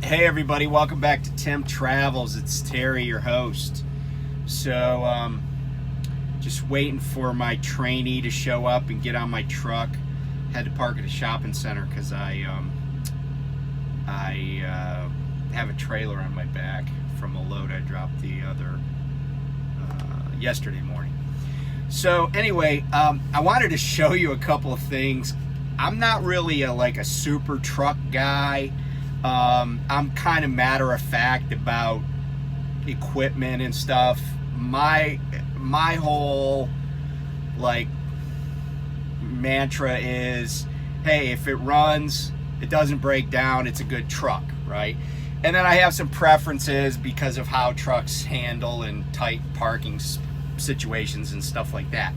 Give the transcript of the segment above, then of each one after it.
Hey everybody, welcome back to Tim Travels. It's Terry, your host. So, just waiting for my trainee to show up and get on my truck. Had to park at a shopping center because I have a trailer on my back from a load I dropped the other yesterday morning. So anyway, I wanted to show you a couple of things. I'm not really a super truck guy. I'm kind of matter of fact about equipment and stuff. My whole mantra is, hey, if it runs, it doesn't break down, it's a good truck, right? And then I have some preferences because of how trucks handle in tight parking situations and stuff like that.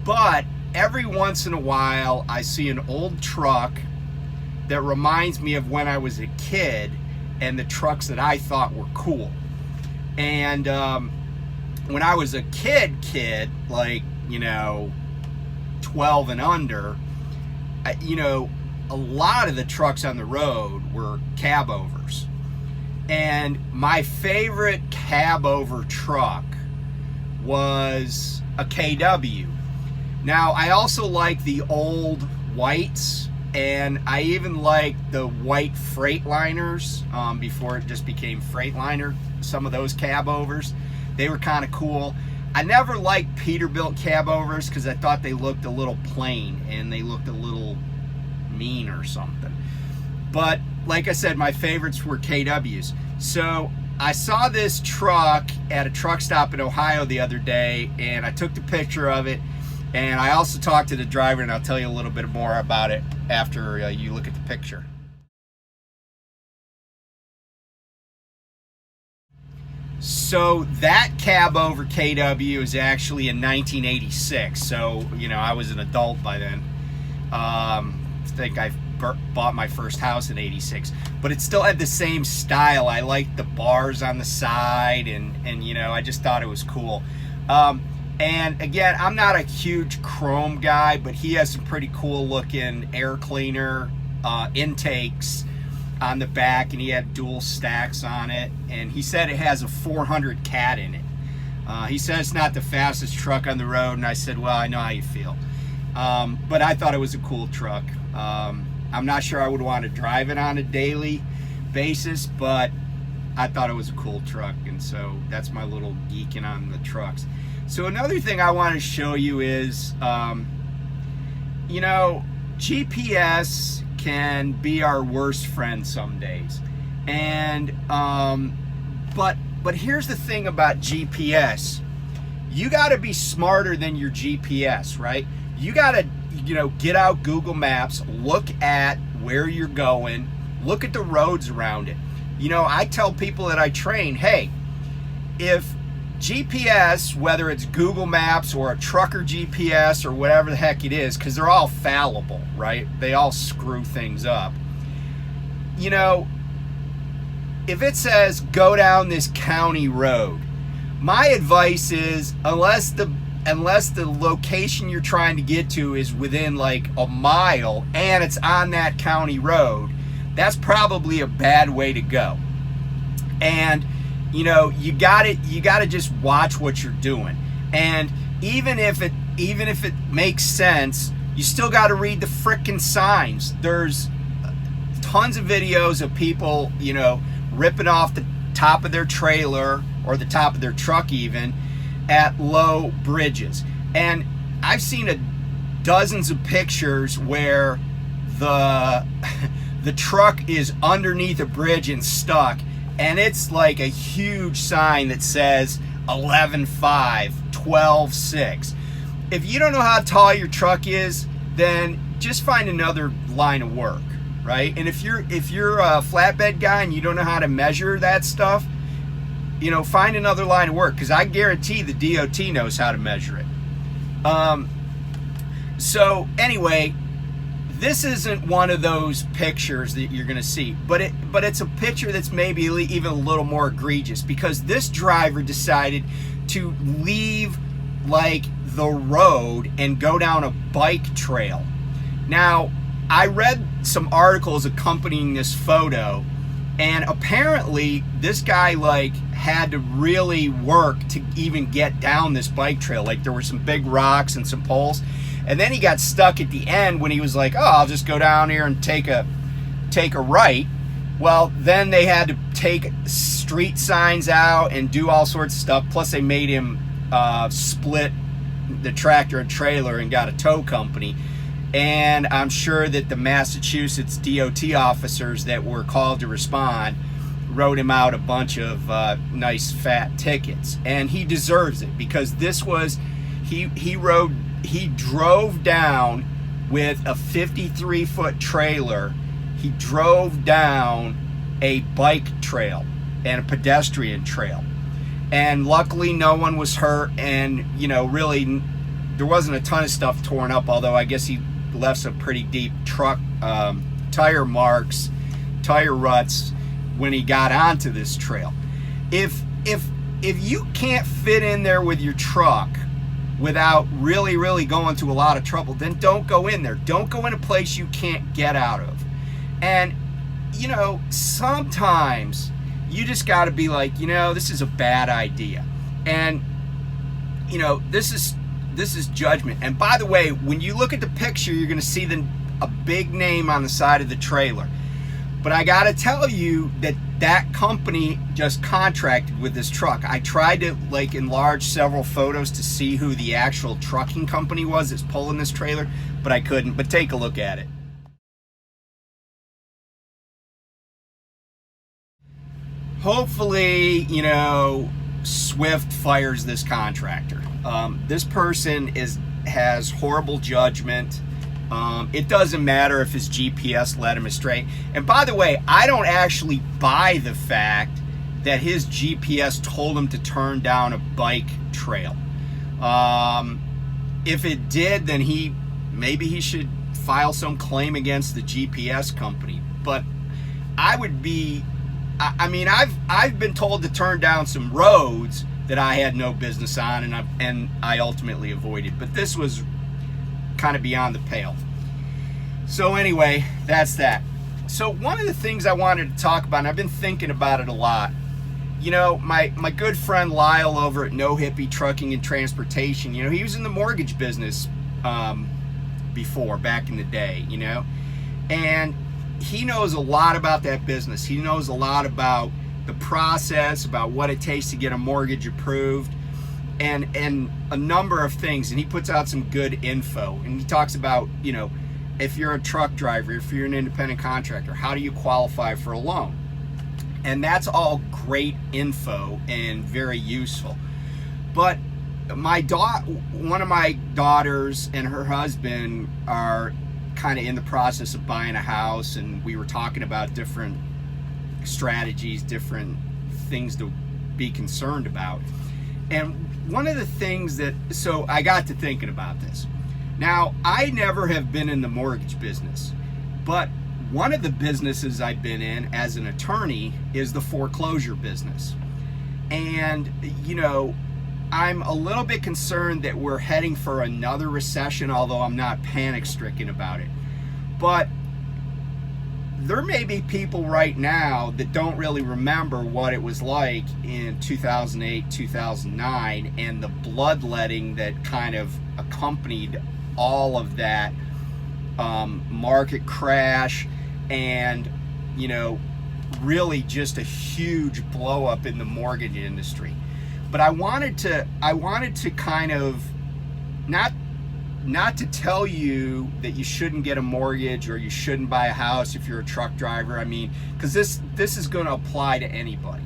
But every once in a while, I see an old truck that reminds me of when I was a kid and the trucks that I thought were cool. And when I was a kid, 12 and under, a lot of the trucks on the road were cab overs. And my favorite cab over truck was a KW. Now, I also like the old whites, and I even like the white Freightliners before it just became Freightliner. Some of those cab overs, they were kind of cool. I never liked Peterbilt cab overs because I thought they looked a little plain and they looked a little mean or something. But like I said, my favorites were KWs. So I saw this truck at a truck stop in Ohio the other day, and I took the picture of it. And I also talked to the driver, and I'll tell you a little bit more about it after you look at the picture. So that cab over KW is actually in 1986. So, I was an adult by then. I think I bought my first house in 86. But it still had the same style. I liked the bars on the side, and I just thought it was cool. And again, I'm not a huge chrome guy, but he has some pretty cool looking air cleaner intakes on the back, and he had dual stacks on it. And he said it has a 400 cat in it. He said it's not the fastest truck on the road, and I said, well, I know how you feel. But I thought it was a cool truck. I'm not sure I would want to drive it on a daily basis, but I thought it was a cool truck, and so that's my little geeking on the trucks. So another thing I want to show you is, GPS can be our worst friend some days. And, but here's the thing about GPS. You got to be smarter than your GPS, right? You got to, get out Google Maps, look at where you're going, look at the roads around it. I tell people that I train, hey, if GPS, whether it's Google Maps or a trucker GPS or whatever the heck it is, because they're all fallible, right? They all screw things up. If it says go down this county road, my advice is unless the location you're trying to get to is within a mile and it's on that county road, that's probably a bad way to go. And you gotta just watch what you're doing. And even if it makes sense, you still gotta read the frickin' signs. There's tons of videos of people, ripping off the top of their trailer or the top of their truck even at low bridges. And I've seen dozens of pictures where the truck is underneath a bridge and stuck, and it's like a huge sign that says 11.5, 12.6. If you don't know how tall your truck is, then just find another line of work, right? And if you're a flatbed guy and you don't know how to measure that stuff, find another line of work, because I guarantee the DOT knows how to measure it. So anyway, this isn't one of those pictures that you're going to see, but it's a picture that's maybe even a little more egregious, because this driver decided to leave the road and go down a bike trail. Now, I read some articles accompanying this photo, And apparently this guy like had to really work to even get down this bike trail. Like there were some big rocks and some poles, and then he got stuck at the end when he was like, oh, I'll just go down here and take a right. Well, then they had to take street signs out and do all sorts of stuff. Plus they made him split the tractor and trailer and got a tow company. And I'm sure that the Massachusetts DOT officers that were called to respond wrote him out a bunch of nice fat tickets. And he deserves it, because this was, he drove down with a 53-foot trailer. He drove down a bike trail and a pedestrian trail. And luckily no one was hurt, and you know, really there wasn't a ton of stuff torn up, although I guess he left some pretty deep tire marks, tire ruts when he got onto this trail. If you can't fit in there with your truck without really going to a lot of trouble, then don't go in there. Don't go in a place you can't get out of. And you know, sometimes you just got to be like, you know, this is a bad idea. And you know, this is judgment. And by the way, when you look at the picture, you're going to see a big name on the side of the trailer. But I got to tell you that company just contracted with this truck. I tried to like enlarge several photos to see who the actual trucking company was that's pulling this trailer, but I couldn't. But take a look at it. Hopefully, you know, Swift fires this contractor. This person has horrible judgment. It doesn't matter if his GPS led him astray. And by the way, I don't actually buy the fact that his GPS told him to turn down a bike trail. If it did, then maybe he should file some claim against the GPS company. But I mean, I've been told to turn down some roads that I had no business on, and I ultimately avoided. But this was kind of beyond the pale. So anyway, that's that. So one of the things I wanted to talk about, and I've been thinking about it a lot, you know, my good friend Lyle over at No Hippie Trucking and Transportation, you know, he was in the mortgage business before, back in the day, you know, and he knows a lot about that business. He knows a lot about the process, about what it takes to get a mortgage approved, and a number of things. And he puts out some good info. And he talks about, you know, if you're a truck driver, if you're an independent contractor, how do you qualify for a loan? And that's all great info and very useful. But one of my daughters and her husband are kind of in the process of buying a house, and we were talking about different strategies, different things to be concerned about. And one of the things so I got to thinking about this. Now, I never have been in the mortgage business, but one of the businesses I've been in as an attorney is the foreclosure business. And, you know, I'm a little bit concerned that we're heading for another recession, although I'm not panic-stricken about it. But there may be people right now that don't really remember what it was like in 2008, 2009, and the bloodletting that kind of accompanied all of that market crash, and, you know, really just a huge blow up in the mortgage industry. But I wanted to kind of not to tell you that you shouldn't get a mortgage or you shouldn't buy a house if you're a truck driver. I mean, because this is going to apply to anybody.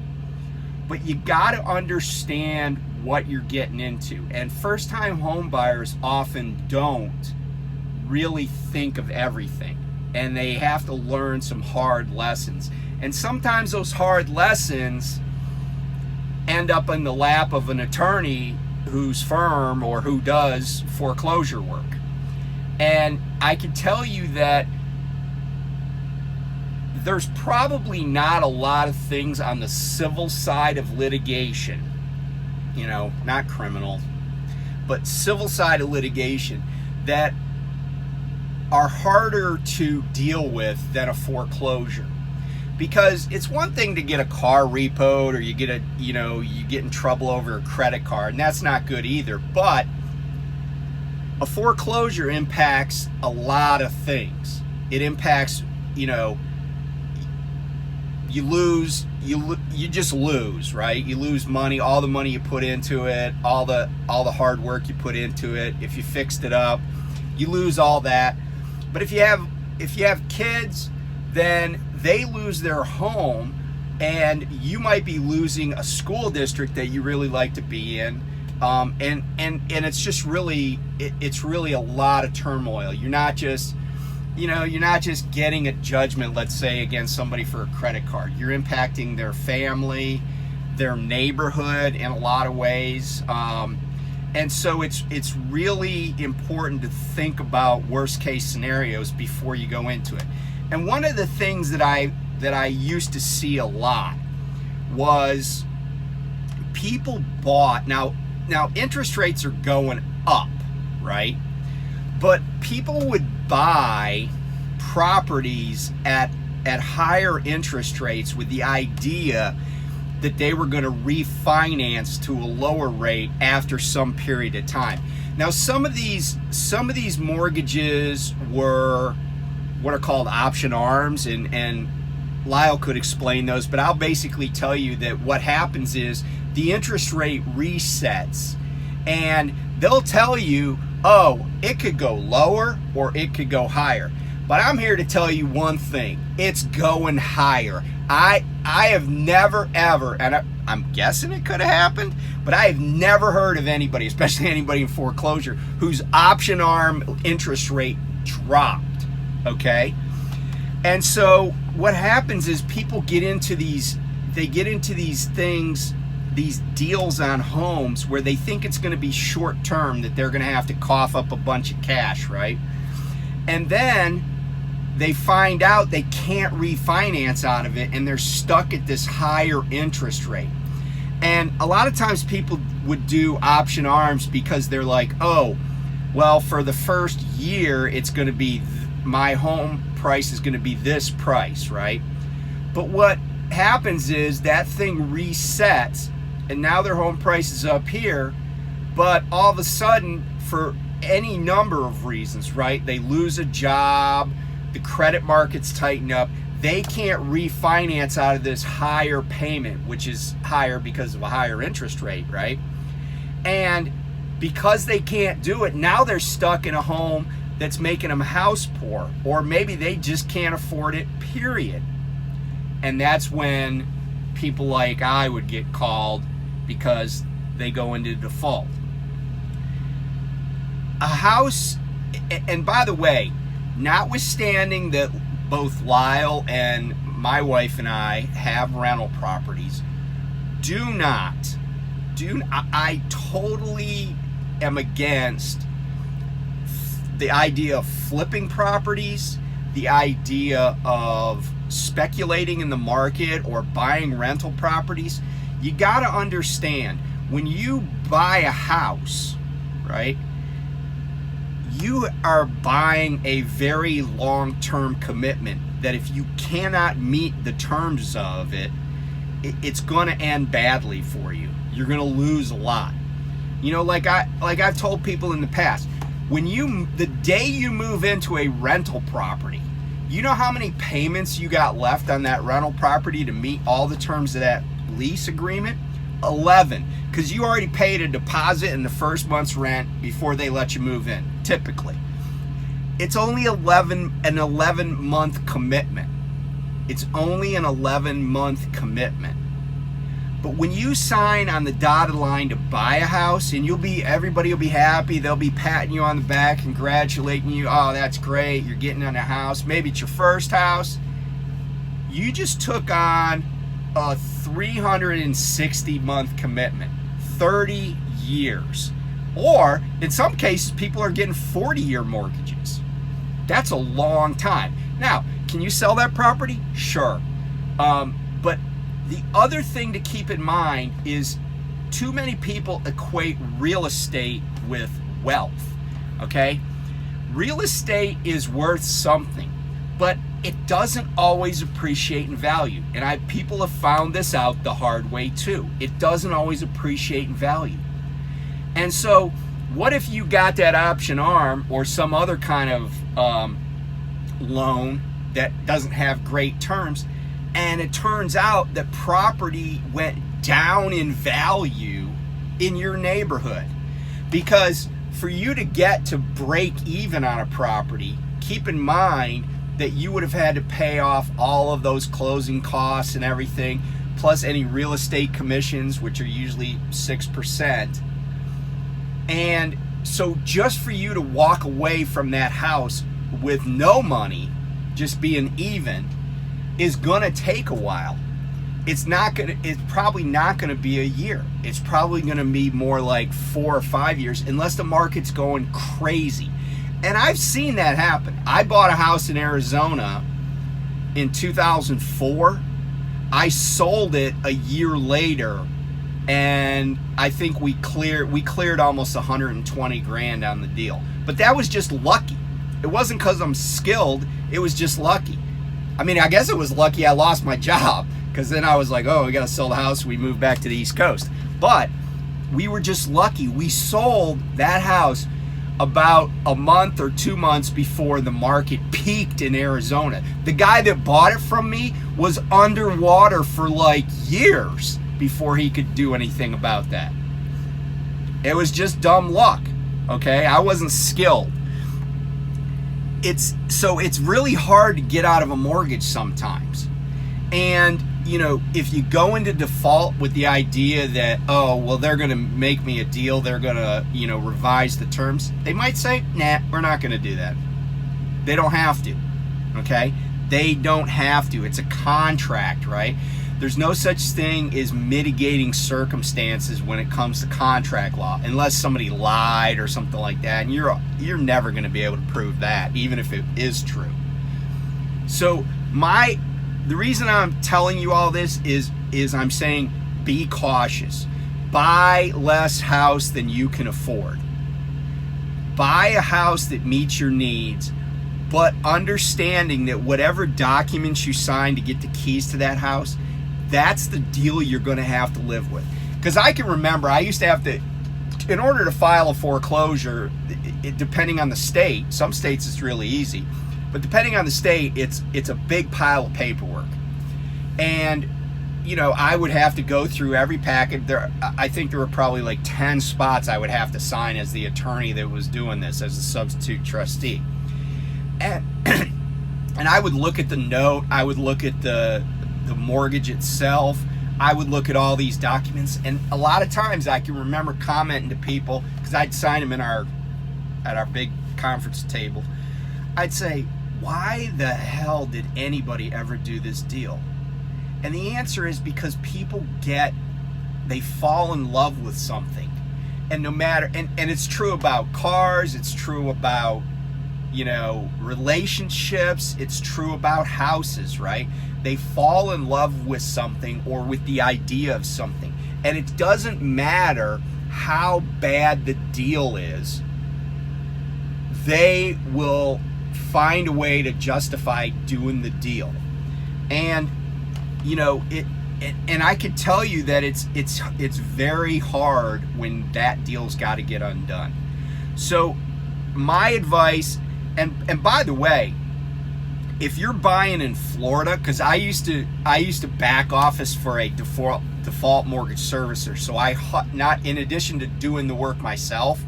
But you got to understand what you're getting into. And first-time home buyers often don't really think of everything, and they have to learn some hard lessons. And sometimes those hard lessons end up in the lap of an attorney whose firm or who does foreclosure work. And I can tell you that there's probably not a lot of things on the civil side of litigation, you know, not criminal, but civil side of litigation, that are harder to deal with than a foreclosure. Because it's one thing to get a car repoed, or you get you get in trouble over a credit card, and that's not good either. But a foreclosure impacts a lot of things. It impacts, you just lose, right? You lose money, all the money you put into it, all the hard work you put into it. If you fixed it up, you lose all that. But if you have kids, then they lose their home, and you might be losing a school district that you really like to be in. And it's just really, it's really a lot of turmoil. You're not just getting a judgment, let's say, against somebody for a credit card. You're impacting their family, their neighborhood in a lot of ways. And so it's really important to think about worst case scenarios before you go into it. And one of the things that I used to see a lot was people bought, now interest rates are going up, right? But people would buy properties at higher interest rates with the idea that they were going to refinance to a lower rate after some period of time. Now, some of these mortgages were what are called option arms, and Lyle could explain those, but I'll basically tell you that what happens is the interest rate resets, and they'll tell you, oh, it could go lower or it could go higher. But I'm here to tell you one thing: it's going higher. I have never ever, and I'm guessing it could have happened, but I have never heard of anybody, especially anybody in foreclosure, whose option arm interest rate dropped. Okay? And so what happens is people get into these things, these deals on homes where they think it's going to be short term, that they're going to have to cough up a bunch of cash, right? And then they find out they can't refinance out of it, and they're stuck at this higher interest rate. And a lot of times people would do option arms because they're like, oh, well, for the first year, it's going to be, my home price is going to be this price, right? But what happens is that thing resets, and now their home price is up here, but all of a sudden, for any number of reasons, right? They lose a job, the credit markets tighten up, they can't refinance out of this higher payment, which is higher because of a higher interest rate, right? And because they can't do it, now they're stuck in a home that's making them house poor, or maybe they just can't afford it, period. And that's when people like I would get called because they go into default. A house, and by the way, notwithstanding that both Lyle and my wife and I have rental properties, I totally am against the idea of flipping properties, the idea of speculating in the market or buying rental properties. You got to understand, when you buy a house, right, you are buying a very long-term commitment that if you cannot meet the terms of it, it's going to end badly for you. You're going to lose a lot. You know, like I've told people in the past, the day you move into a rental property, you know how many payments you got left on that rental property to meet all the terms of that lease agreement? 11, because you already paid a deposit in the first month's rent before they let you move in, typically. It's only an 11-month commitment. It's only an 11-month commitment. But when you sign on the dotted line to buy a house, and everybody will be happy, they'll be patting you on the back, congratulating you, oh, that's great, you're getting on a house, maybe it's your first house. You just took on a 360-month commitment, 30 years. Or, in some cases, people are getting 40-year mortgages. That's a long time. Now, can you sell that property? Sure. But the other thing to keep in mind is too many people equate real estate with wealth, okay? Real estate is worth something, but it doesn't always appreciate in value. And people have found this out the hard way too. It doesn't always appreciate in value. And so what if you got that option arm or some other kind of loan that doesn't have great terms, and it turns out that property went down in value in your neighborhood? Because for you to get to break even on a property, keep in mind that you would have had to pay off all of those closing costs and everything, plus any real estate commissions, which are usually 6%. And so just for you to walk away from that house with no money, just being even, is gonna take a while. It's probably not gonna be a year. It's probably gonna be more like 4 or 5 years, unless the market's going crazy. And I've seen that happen. I bought a house in Arizona in 2004. I sold it a year later, and I think we cleared almost 120 grand on the deal. But that was just lucky. It wasn't because I'm skilled. It was just lucky. I mean, I guess it was lucky I lost my job, because then I was like, oh, we got to sell the house. We moved back to the East Coast. But we were just lucky. We sold that house about a month or 2 months before the market peaked in Arizona. The guy that bought it from me was underwater for like years before he could do anything about that. It was just dumb luck, okay? I wasn't skilled. It's really hard to get out of a mortgage sometimes. And you know, if you go into default with the idea that, oh, well, they're going to make me a deal, they're going to, you know, revise the terms, they might say, nah, we're not going to do that. They don't have to, okay? They don't have to. It's a contract, right? There's no such thing as mitigating circumstances when it comes to contract law, unless somebody lied or something like that, and you're never going to be able to prove that, even if it is true. So the reason I'm telling you all this is I'm saying be cautious. Buy less house than you can afford. Buy a house that meets your needs, but understanding that whatever documents you sign to get the keys to that house, that's the deal you're going to have to live with. Because I can remember I used to have to, in order to file a foreclosure, depending on the state, some states it's really easy, but depending on the state, it's a big pile of paperwork. And, you know, I would have to go through every packet. I think there were probably like 10 spots I would have to sign as the attorney that was doing this, as a substitute trustee. And I would look at the note, I would look at the mortgage itself, I would look at all these documents, and a lot of times I can remember commenting to people, because I'd sign them at our big conference table. I'd say, why the hell did anybody ever do this deal? And the answer is because people they fall in love with something. And no matter, and it's true about cars, it's true about, you know, relationships, it's true about houses, right? They fall in love with something or with the idea of something. And it doesn't matter how bad the deal is, they will find a way to justify doing the deal. And you know, and I could tell you that it's very hard when that deal's got to get undone. So my advice, and by the way, if you're buying in Florida, because I used to back office for a default mortgage servicer, so in addition to doing the work myself,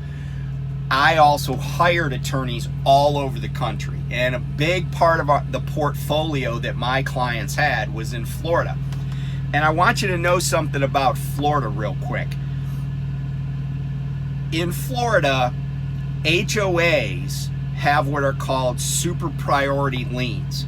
I also hired attorneys all over the country, and a big part of the portfolio that my clients had was in Florida. And I want you to know something about Florida real quick. In Florida, HOAs have what are called super priority liens.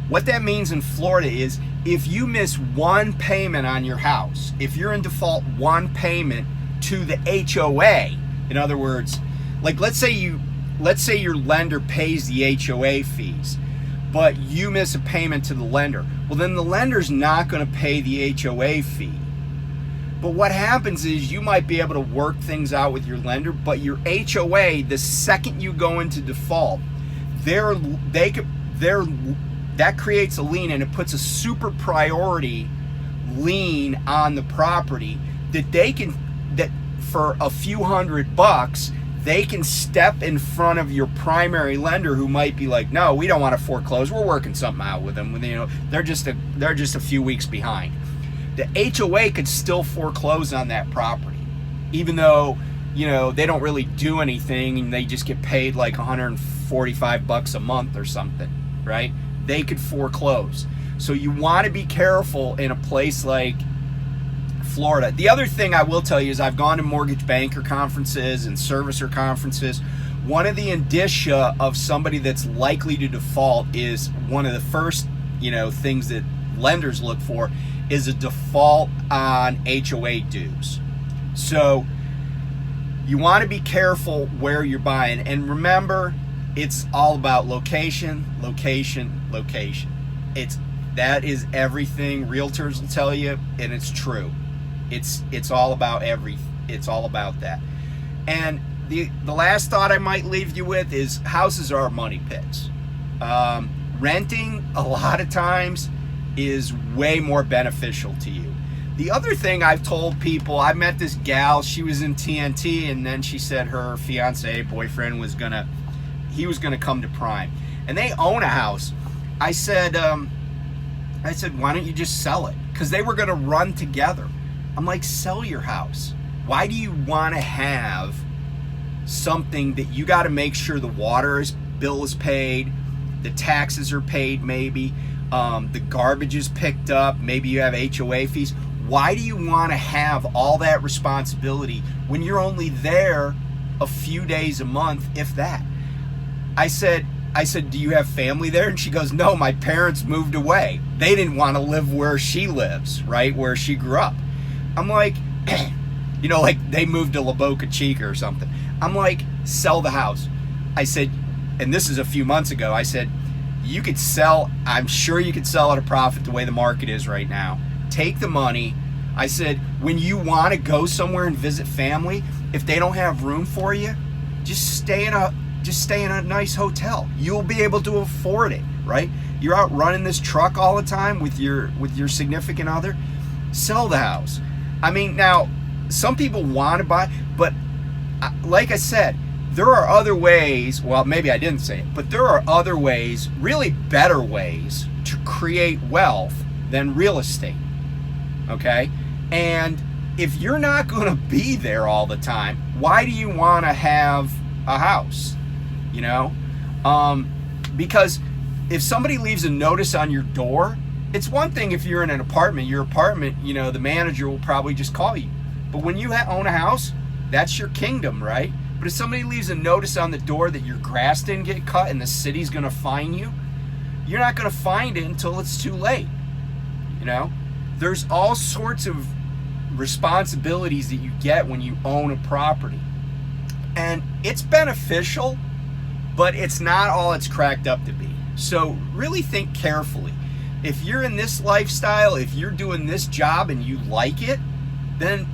What that means in Florida is if you miss one payment on your house, if you're in default one payment to the HOA, in other words, like let's say your lender pays the HOA fees, but you miss a payment to the lender. Well, then the lender's not going to pay the HOA fee. But what happens is you might be able to work things out with your lender, but your HOA, the second you go into default, their that creates a lien, and it puts a super priority lien on the property that that for a few $100 they can step in front of your primary lender, who might be like, no, we don't want to foreclose, we're working something out with them, they're just a few weeks behind. The HOA could still foreclose on that property, even though they don't really do anything and they just get paid like $145 a month or something, right? They could foreclose. So you want to be careful in a place like Florida. The other thing I will tell you is I've gone to mortgage banker conferences and servicer conferences. One of the indicia of somebody that's likely to default is one of the first, things that lenders look for is a default on HOA dues. So you want to be careful where you're buying. And remember, it's all about location, location, location. That is everything. Realtors will tell you, and it's true. It's all about it's all about that. And the last thought I might leave you with is houses are money pits. Renting a lot of times is way more beneficial to you. The other thing I've told people, I met this gal, she was in TNT, and then she said her boyfriend was gonna come to Prime, and they own a house. I said, why don't you just sell it? Because they were gonna run together. I'm like, sell your house. Why do you want to have something that you got to make sure the bill is paid, the taxes are paid, maybe the garbage is picked up, maybe you have HOA fees? Why do you want to have all that responsibility when you're only there a few days a month, if that? I said, do you have family there? And she goes, no, my parents moved away. They didn't want to live where she lives, right, where she grew up. I'm like, like they moved to La Boca Chica or something. I'm like, sell the house. I said, and this is a few months ago, I said, I'm sure you could sell at a profit the way the market is right now. Take the money. I said, when you want to go somewhere and visit family, if they don't have room for you, just stay in a nice hotel. You'll be able to afford it, right? You're out running this truck all the time with your significant other. Sell the house. I mean, now, some people want to buy, but like I said, there are other ways, well, maybe I didn't say it, but there are other ways, really better ways, to create wealth than real estate, okay? And if you're not going to be there all the time, why do you want to have a house, Because if somebody leaves a notice on your door, it's one thing if you're in an apartment, the manager will probably just call you. But when you own a house, that's your kingdom, right? But if somebody leaves a notice on the door that your grass didn't get cut and the city's going to fine you, you're not going to find it until it's too late. There's all sorts of responsibilities that you get when you own a property. And it's beneficial, but it's not all it's cracked up to be. So really think carefully. If you're in this lifestyle, if you're doing this job and you like it, then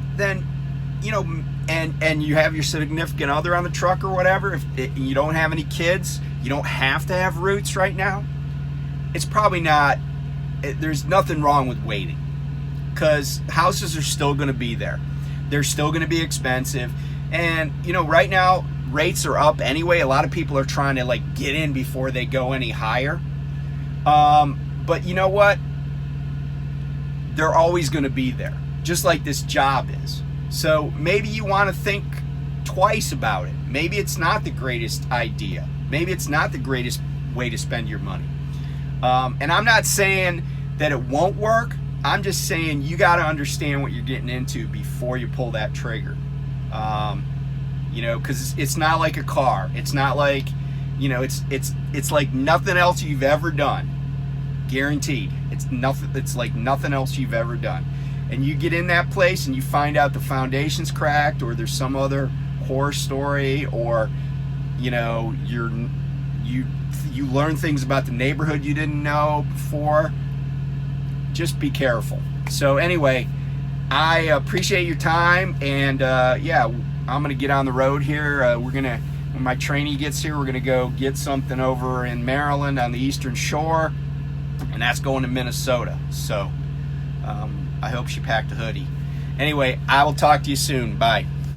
and you have your significant other on the truck or whatever, if you don't have any kids, you don't have to have roots right now, it's probably not, there's nothing wrong with waiting, because houses are still going to be there. They're still going to be expensive. And, right now, rates are up anyway. A lot of people are trying to get in before they go any higher. But you know what? They're always going to be there, just like this job is. So maybe you want to think twice about it. Maybe it's not the greatest idea. Maybe it's not the greatest way to spend your money. And I'm not saying that it won't work. I'm just saying you got to understand what you're getting into before you pull that trigger. Because it's not like a car. It's not like, it's like nothing else you've ever done. Guaranteed. It's like nothing else you've ever done. And you get in that place and you find out the foundation's cracked, or there's some other horror story, or you learn things about the neighborhood you didn't know before. Just be careful. So anyway, I appreciate your time, and I'm gonna get on the road here. When my trainee gets here, we're gonna go get something over in Maryland on the Eastern Shore. and that's going to Minnesota. So I hope she packed a hoodie. Anyway, I will talk to you soon. Bye.